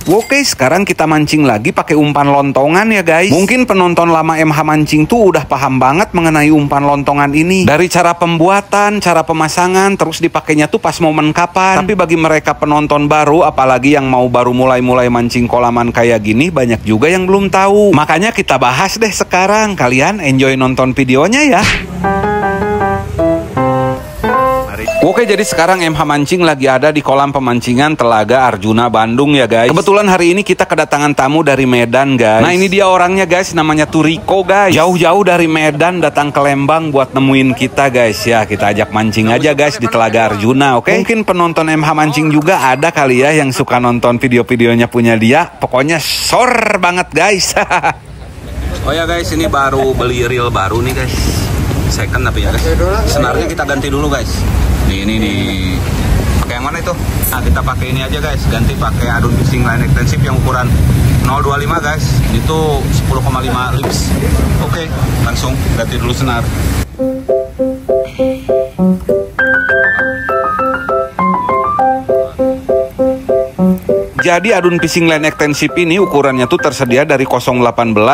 Oke, sekarang kita mancing lagi pakai umpan lontongan ya guys. Mungkin penonton lama MH Mancing tuh udah paham banget mengenai umpan lontongan ini. Dari cara pembuatan, cara pemasangan, terus dipakainya tuh pas momen kapan. Tapi bagi mereka penonton baru, apalagi yang mau baru mulai-mulai mancing kolaman kayak gini, banyak juga yang belum tahu. Makanya kita bahas deh sekarang. Kalian enjoy nonton videonya ya. Oke, jadi sekarang MH Mancing lagi ada di kolam pemancingan Telaga Arjuna Bandung ya guys. Kebetulan hari ini kita kedatangan tamu dari Medan guys. Nah ini dia orangnya guys, namanya Turiko guys. Jauh-jauh dari Medan datang ke Lembang buat nemuin kita guys. Ya kita ajak mancing aja guys di Telaga Arjuna, oke? Mungkin penonton MH Mancing juga ada kali ya yang suka nonton video-videonya punya dia. Pokoknya sor banget guys. Oh ya guys, ini baru beli reel baru nih guys. Second tapi ya guys. Senarnya kita ganti dulu guys. Ini pakai yang mana itu? Nah kita pakai ini aja guys, ganti pakai adun fishing line ekstensif yang ukuran 025 guys. Itu 10,5 lips. Oke, langsung ganti dulu senar. Jadi adun fishing line ekstensif ini ukurannya tuh tersedia dari 018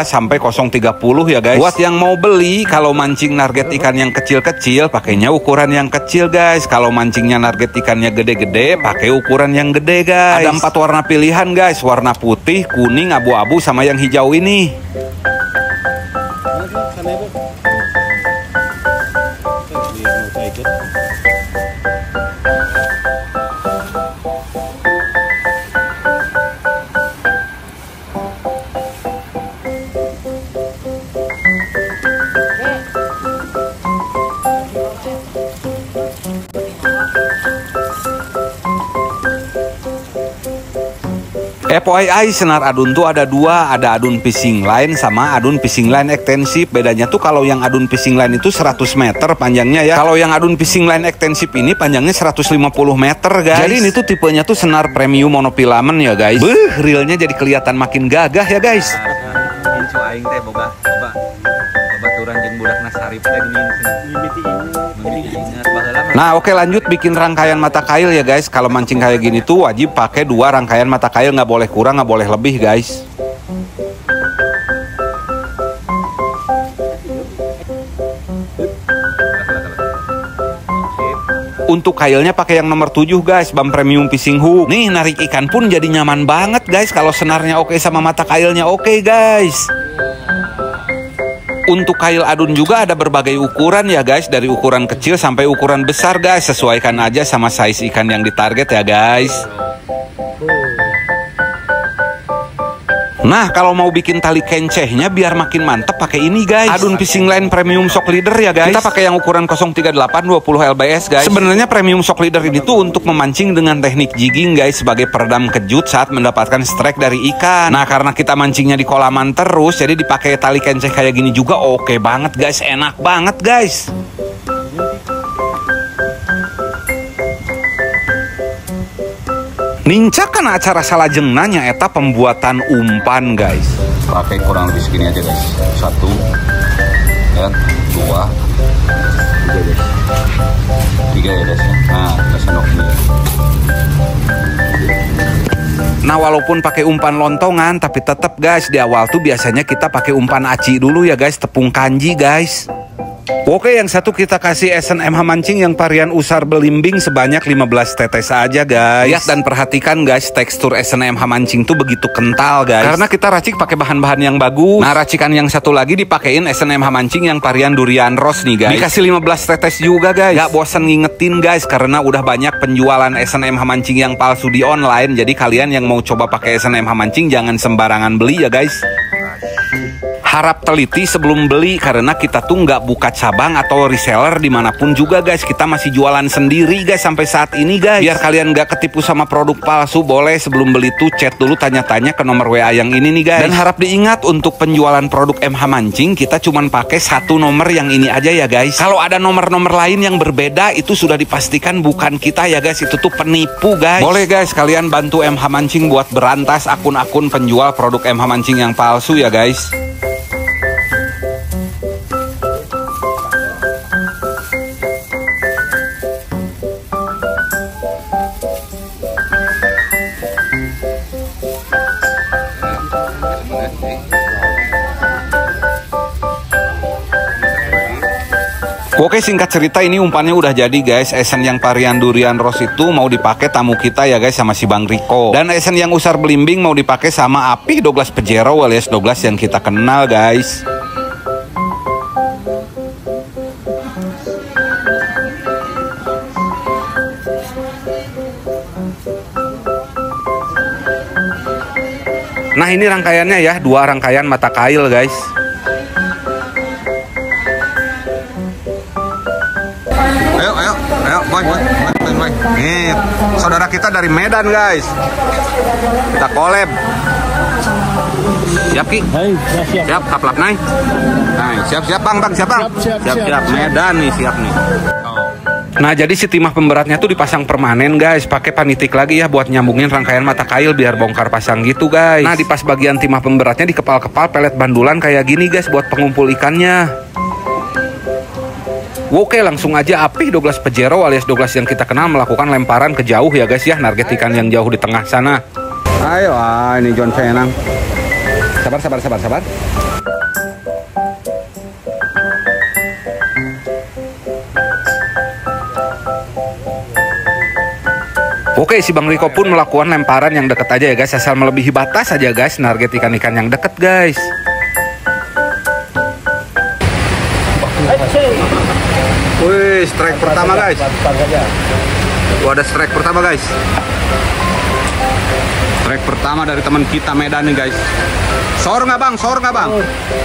sampai 030 ya guys. Buat yang mau beli, kalau mancing target ikan yang kecil-kecil, pakainya ukuran yang kecil guys. Kalau mancingnya target ikannya gede-gede, pakai ukuran yang gede guys. Ada 4 warna pilihan guys, warna putih, kuning, abu-abu, sama yang hijau ini. FYI, senar adun tuh ada dua, ada adun fishing line sama adun fishing line ekstensif. Bedanya tuh kalau yang adun fishing line itu 100 meter panjangnya ya. Kalau yang adun fishing line ekstensif ini panjangnya 150 meter guys. Jadi ini tuh tipenya tuh senar premium monofilament ya guys. Beuh, reelnya jadi kelihatan makin gagah ya guys. Incu aing teh boga baturan jeung budakna sarip teh Nah oke, lanjut bikin rangkaian mata kail ya guys. Kalau mancing kayak gini tuh wajib pakai 2 rangkaian mata kail, nggak boleh kurang, nggak boleh lebih guys. Untuk kailnya pakai yang nomor 7 guys, BAM Premium Fishing Hook. Nih narik ikan pun jadi nyaman banget guys. Kalau senarnya oke sama mata kailnya oke guys. Untuk kail adun juga ada berbagai ukuran ya guys, dari ukuran kecil sampai ukuran besar guys. Sesuaikan aja sama size ikan yang ditarget ya guys. Nah kalau mau bikin tali kencehnya biar makin mantep, pakai ini guys, adun fishing line premium shock leader ya guys. Kita pakai yang ukuran 038 20 lbs guys. Sebenarnya premium shock leader ini tuh untuk memancing dengan teknik jigging guys, sebagai peredam kejut saat mendapatkan strike dari ikan. Nah karena kita mancingnya di kolaman terus, jadi dipakai tali kenceh kayak gini juga oke banget guys, enak banget guys. Nincakan acara salajeng nanya eta pembuatan umpan guys. pakai kurang lebih segini aja guys. 1 dan 2 3 ya guys. Nah kita sendok ini. Nah walaupun pakai umpan lontongan, tapi tetap guys di awal tuh biasanya kita pakai umpan aci dulu ya guys, tepung kanji guys. Oke, yang satu kita kasih SNMH mancing yang varian usar belimbing sebanyak 15 tetes aja guys. Lihat dan perhatikan guys, tekstur SNMH mancing tuh begitu kental guys, karena kita racik pakai bahan-bahan yang bagus. Nah racikan yang satu lagi dipakein SNMH mancing yang varian durian rose nih guys. Dikasih 15 tetes juga guys. Gak bosan ngingetin guys, karena udah banyak penjualan SNMH mancing yang palsu di online. Jadi kalian yang mau coba pakai SNMH mancing jangan sembarangan beli ya guys. Harap teliti sebelum beli, karena kita tuh nggak buka cabang atau reseller dimanapun juga guys. Kita masih jualan sendiri guys sampai saat ini guys. Biar kalian nggak ketipu sama produk palsu, boleh sebelum beli tuh chat dulu, tanya-tanya ke nomor WA yang ini nih guys. Dan harap diingat untuk penjualan produk MH Mancing kita cuman pakai satu nomor yang ini aja ya guys. Kalau ada nomor-nomor lain yang berbeda itu sudah dipastikan bukan kita ya guys, itu tuh penipu guys. Boleh guys kalian bantu MH Mancing buat berantas akun-akun penjual produk MH Mancing yang palsu ya guys. Oke, singkat cerita ini umpannya udah jadi guys. Esen yang varian durian rose itu mau dipakai tamu kita ya guys sama si Bang Riko. Dan esen yang usar belimbing mau dipakai sama Api Douglas Pajero alias Douglas yang kita kenal guys. Nah ini rangkaiannya ya, 2 rangkaian mata kail guys. Ayo boy. Nih saudara kita dari Medan guys. Kita collab. Siap Ki? Siap, kaplap naik. Nah, siap bang, siap bang. Siap Medan nih, siap nih. Nah jadi si timah pemberatnya tuh dipasang permanen guys, pakai panitik lagi ya buat nyambungin rangkaian mata kail biar bongkar pasang gitu guys. Nah di pas bagian timah pemberatnya di kepal-kepal pelet bandulan kayak gini guys buat pengumpul ikannya. Oke langsung aja Api Douglas Pajero alias Douglas yang kita kenal melakukan lemparan ke jauh ya guys ya, target ikan yang jauh di tengah sana. Ayo ini John Fenang. Sabar. Oke, si Bang Riko pun melakukan lemparan yang deket aja ya guys, asal melebihi batas aja guys, target ikan-ikan yang deket guys. Wih, strike pertama guys. Ada strike pertama guys. Strike pertama dari teman kita Medan nih guys. Sor nggak bang?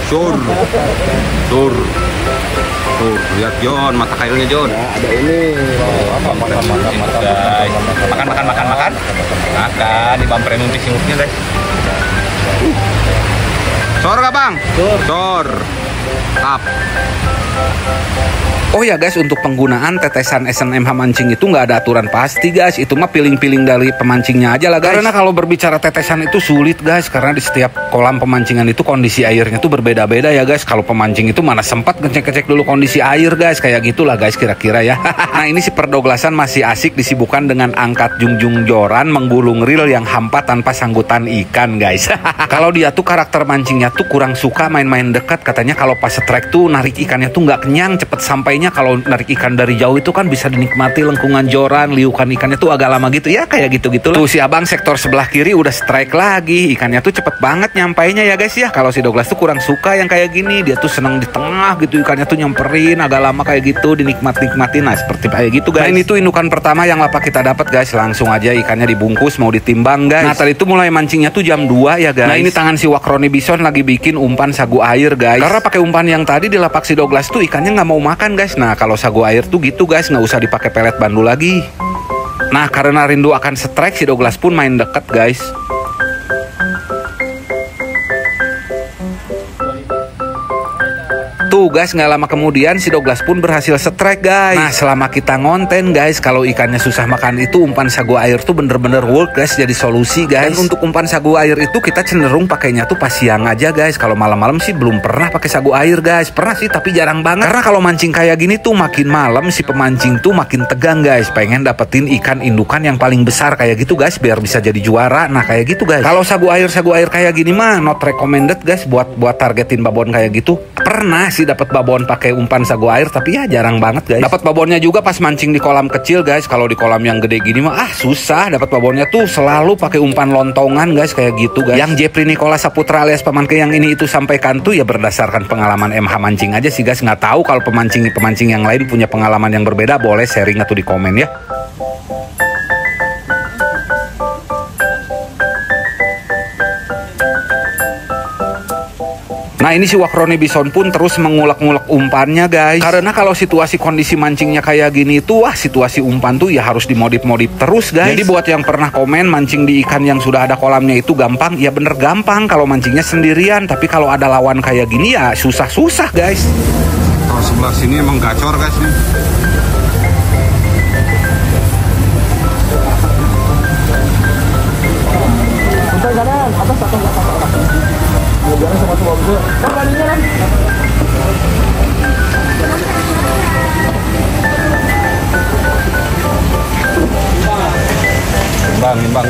Sor. Tuh, lihat John, mata kailnya John. Nah, ada ini. Makan. Makan di bumper nunti singuknya guys. Sor nggak bang? Sor. Tap. Oh ya guys, untuk penggunaan tetesan SNMH mancing itu nggak ada aturan pasti guys. Itu mah piling-piling dari pemancingnya aja lah guys. Karena kalau berbicara tetesan itu sulit guys, karena di setiap kolam pemancingan itu kondisi airnya tuh berbeda-beda ya guys. Kalau pemancing itu mana sempat ngecek-ngecek dulu kondisi air guys, kayak gitulah guys kira-kira ya. Nah ini si Perdoglasan masih asik disibukkan dengan angkat jungjung joran menggulung reel yang hampa tanpa sanggutan ikan guys. Kalau dia tuh karakter mancingnya tuh kurang suka main-main dekat, katanya kalau pas strike tuh narik ikannya tuh nggak kenyang, cepet sampainya. Kalau narik ikan dari jauh itu kan bisa dinikmati lengkungan joran, liukan ikannya tuh agak lama gitu ya, kayak gitu-gitu lah. Tuh si abang sektor sebelah kiri udah strike lagi, ikannya tuh cepet banget nyampainya ya guys ya. Kalau si Douglas tuh kurang suka yang kayak gini, dia tuh seneng di tengah gitu, ikannya tuh nyamperin agak lama kayak gitu, dinikmatin. Nah seperti kayak gitu guys. Nah ini tuh indukan pertama yang lapak kita dapat guys, langsung aja ikannya dibungkus mau ditimbang guys. Nah tadi tuh mulai mancingnya tuh jam 2 ya guys. Nah ini tangan si Wakroni Bison lagi bikin umpan sagu air guys. Karena pakai umpan yang tadi di lapak si Douglas tuh ikannya nggak mau makan guys. Nah kalau sagu air tuh gitu guys, nggak usah dipakai pelet bandu lagi. Nah karena rindu akan strike, si Douglas pun main deket guys. Tuh guys, nggak lama kemudian si Douglas pun berhasil strike guys. Nah selama kita ngonten guys, kalau ikannya susah makan itu umpan sagu air tuh bener-bener work guys, jadi solusi guys. Dan untuk umpan sagu air itu kita cenderung pakainya tuh pas siang aja guys. Kalau malam-malam sih belum pernah pakai sagu air guys. Pernah sih tapi jarang banget. Karena kalau mancing kayak gini tuh makin malam si pemancing tuh makin tegang guys, pengen dapetin ikan indukan yang paling besar kayak gitu guys, biar bisa jadi juara. Nah kayak gitu guys. Kalau sagu air kayak gini mah not recommended guys buat targetin babon kayak gitu. Pernah sih dapat babon pakai umpan sagu air, tapi ya jarang banget guys. Dapat babonnya juga pas mancing di kolam kecil guys. Kalau di kolam yang gede gini mah susah. Dapat babonnya tuh selalu pakai umpan lontongan guys, kayak gitu guys. Yang Jepri Nikola Saputra alias Pamanke yang ini itu sampaikan tuh ya berdasarkan pengalaman MH mancing aja sih guys. Nggak tahu kalau pemancing yang lain punya pengalaman yang berbeda, boleh sharing atau di komen ya. Nah ini si Wakroni Bison pun terus mengulek-ngulek umpannya guys. Karena kalau situasi kondisi mancingnya kayak gini tuh, wah situasi umpan tuh ya harus dimodif-modif terus guys. Jadi buat yang pernah komen mancing di ikan yang sudah ada kolamnya itu gampang, ya bener gampang kalau mancingnya sendirian. Tapi kalau ada lawan kayak gini ya susah-susah guys. Kalau sebelah sini emang gacor guys nih. Imbang.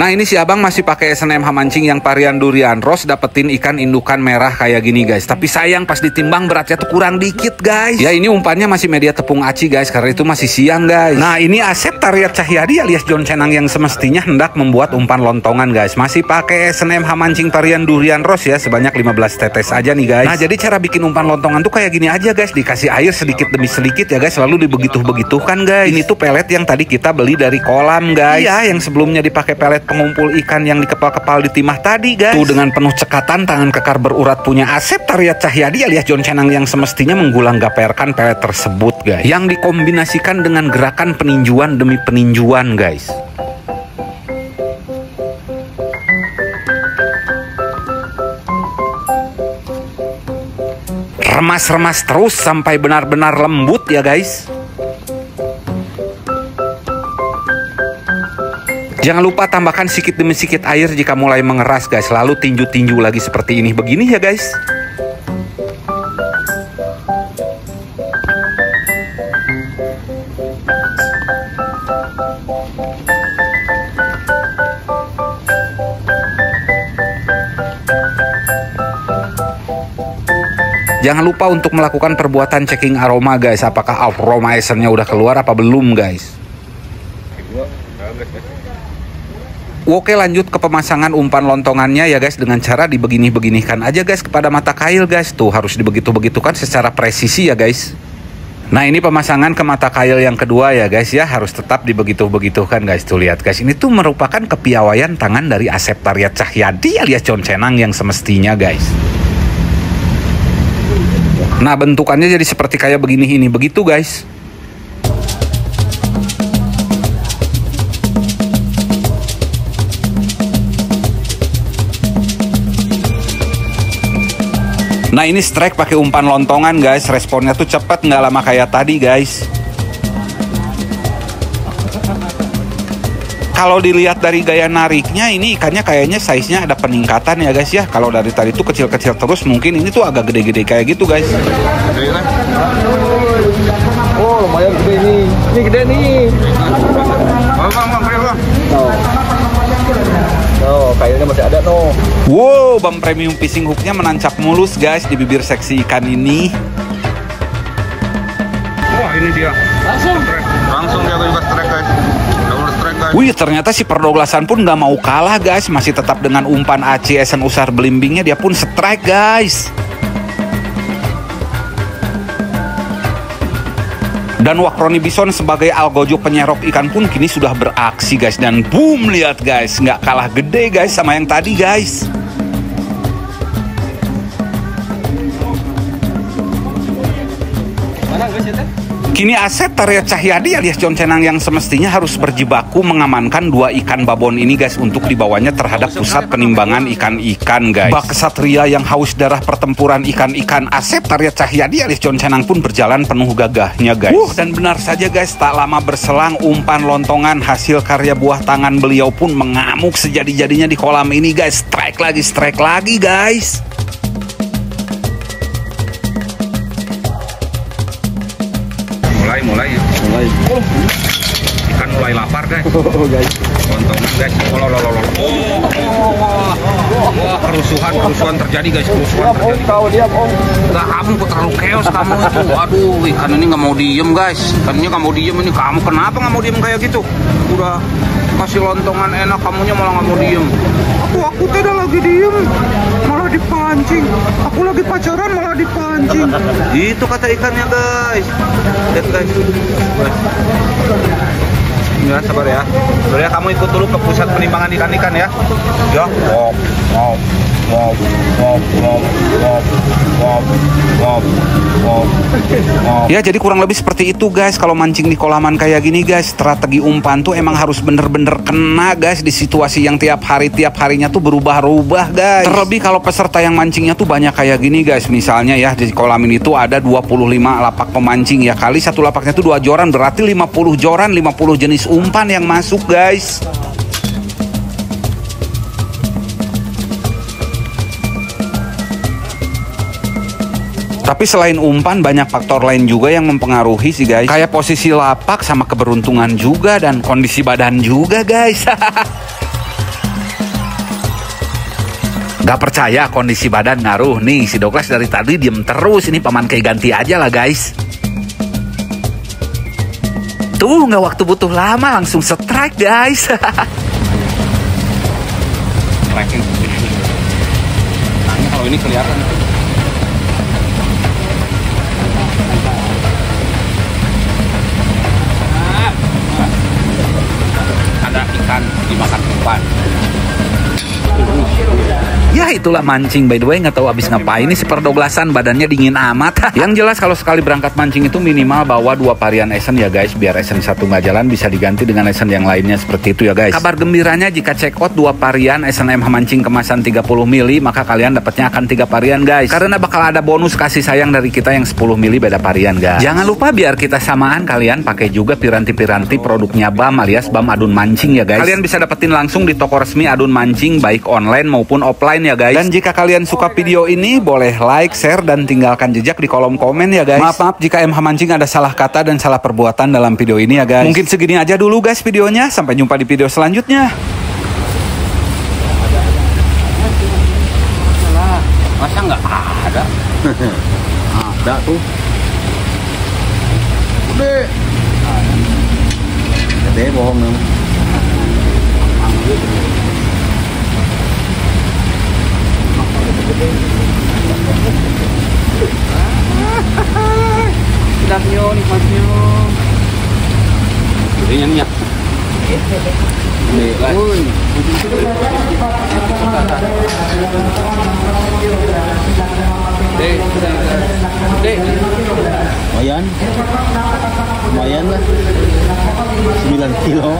Nah ini si abang masih pakai SNM Hamancing yang varian durian rose, dapetin ikan indukan merah kayak gini guys. Tapi sayang pas ditimbang beratnya tuh kurang dikit guys. Ya ini umpannya masih media tepung aci guys, karena itu masih siang guys. Nah ini Asep Taryat Cahyadi alias John Cenang yang semestinya hendak membuat umpan lontongan guys. Masih pakai SNM Hamancing varian durian rose ya, sebanyak 15 tetes aja nih guys. Nah jadi cara bikin umpan lontongan tuh kayak gini aja guys. Dikasih air sedikit demi sedikit ya guys, lalu dibegitu-begitukan guys. Ini tuh pelet yang tadi kita beli dari kolam guys. Iya, yang sebelumnya dipakai pelet pengumpul ikan yang dikepal-kepal di timah tadi guys. Tuh dengan penuh cekatan tangan kekar berurat punya Asep Taryat Cahyadi alias John Cenang yang semestinya menggulang gaperkan pelet tersebut guys. Yang dikombinasikan dengan gerakan peninjuan demi peninjuan guys. Remas-remas terus sampai benar-benar lembut ya guys. Jangan lupa tambahkan sedikit demi sedikit air jika mulai mengeras guys. Lalu tinju-tinju lagi seperti ini begini ya guys. Jangan lupa untuk melakukan perbuatan checking aroma guys. Apakah aroma esennya udah keluar apa belum guys. Oke lanjut ke pemasangan umpan lontongannya ya guys, dengan cara dibegini-beginikan aja guys kepada mata kail guys. Tuh harus dibegitu-begitukan secara presisi ya guys. Nah ini pemasangan ke mata kail yang kedua ya guys ya, harus tetap dibegitu-begitukan guys. Tuh lihat guys, ini tuh merupakan kepiawaian tangan dari Asep Taryat Cahyadi alias John Cenang yang semestinya guys. Nah bentukannya jadi seperti kayak begini ini begitu guys. Nah ini strike pakai umpan lontongan guys, responnya tuh cepet, nggak lama kayak tadi guys. Kalau dilihat dari gaya nariknya ini ikannya kayaknya size-nya ada peningkatan ya guys ya. Kalau dari tadi tuh kecil-kecil terus, mungkin ini tuh agak gede-gede kayak gitu guys. Oh lumayan gede nih, ini gede nih. Bang. Oh, kayaknya masih ada no. Wow, Bang Premium Fishing Hook-nya menancap mulus guys di bibir seksi ikan ini. Wah ini dia. Langsung dia bebas strike guys. Double strike guys. Wih ternyata si Perdoglasan pun nggak mau kalah guys. Masih tetap dengan umpan aci esen usar belimbingnya, dia pun strike guys. Dan Wakroni Bison sebagai algojo penyerok ikan pun kini sudah beraksi guys. Dan boom, lihat guys, nggak kalah gede guys sama yang tadi guys. Mana guys ya? Kini Asep Taryat Cahyadi alias John Cenang yang semestinya harus berjibaku mengamankan dua ikan babon ini guys untuk dibawanya terhadap pusat penimbangan ikan-ikan guys. Bak kesatria yang haus darah pertempuran ikan-ikan Asep Taryat Cahyadi alias John Cenang pun berjalan penuh gagahnya guys. Dan benar saja guys, tak lama berselang umpan lontongan hasil karya buah tangan beliau pun mengamuk sejadi-jadinya di kolam ini guys. Strike lagi guys. Mulai. Ikan mulai lapar guys. Lontongan guys. Wah, kerusuhan terjadi guys. Kau diam om. Enggak, kamu kok terlalu chaos kamu itu. Aduh, ikan ini nggak mau diem guys. Ikannya nggak mau diem ini. Kamu kenapa nggak mau diem kayak gitu? Udah kasih lontongan enak, kamunya malah nggak mau diem. Aku tidak lagi diem, malah dipancing. Aku lagi pacaran malah dipancing. Itu kata ikannya guys. Lihat guys. Ya sabar ya. Sabar ya, kamu ikut dulu ke pusat penimbangan ikan-ikan ya. Ya. Ya jadi kurang lebih seperti itu guys. Kalau mancing di kolaman kayak gini guys, strategi umpan tuh emang harus bener-bener kena guys di situasi yang tiap harinya tuh berubah-ubah guys. Terlebih kalau peserta yang mancingnya tuh banyak kayak gini guys. Misalnya ya di kolam ini tuh ada 25 lapak pemancing ya, kali satu lapaknya tuh 2 joran, berarti 50 joran, 50 jenis umpan yang masuk guys. Tapi selain umpan banyak faktor lain juga yang mempengaruhi sih guys. Kayak posisi lapak sama keberuntungan juga dan kondisi badan juga guys. Gak percaya kondisi badan ngaruh. Nih si Douglas dari tadi diem terus. Ini paman kayak ganti aja lah guys. Tuh nggak waktu butuh lama langsung strike guys. Striking. Nah, kalau ini kelihatan. Ada ikan dimakan umpan. Ya itulah mancing, by the way nggak tahu abis ngapain ini si Douglasan, badannya dingin amat. Yang jelas kalau sekali berangkat mancing itu minimal bawa 2 varian esen ya guys, biar esen satu nggak jalan bisa diganti dengan esen yang lainnya seperti itu ya guys. Kabar gembiranya jika check out 2 varian esen MH mancing kemasan 30 mili, maka kalian dapatnya akan 3 varian guys, karena bakal ada bonus kasih sayang dari kita yang 10 mili beda varian guys. Jangan lupa biar kita samaan, kalian pakai juga piranti-piranti produknya BAM alias BAM Adun Mancing ya guys. Kalian bisa dapetin langsung di toko resmi Adun Mancing baik online maupun offline ya guys. Dan jika kalian suka video ini, boleh like, share, dan tinggalkan jejak di kolom komen ya guys. Maaf jika MH Mancing ada salah kata dan salah perbuatan dalam video ini ya guys. Mungkin segini aja dulu guys videonya. Sampai jumpa di video selanjutnya. Masa nggak ada? Ada tuh. Udah. Gede bohong namanya. Sedapnya, nikmatnya. Gedenya minyak. Lumayan lah 9 kilo.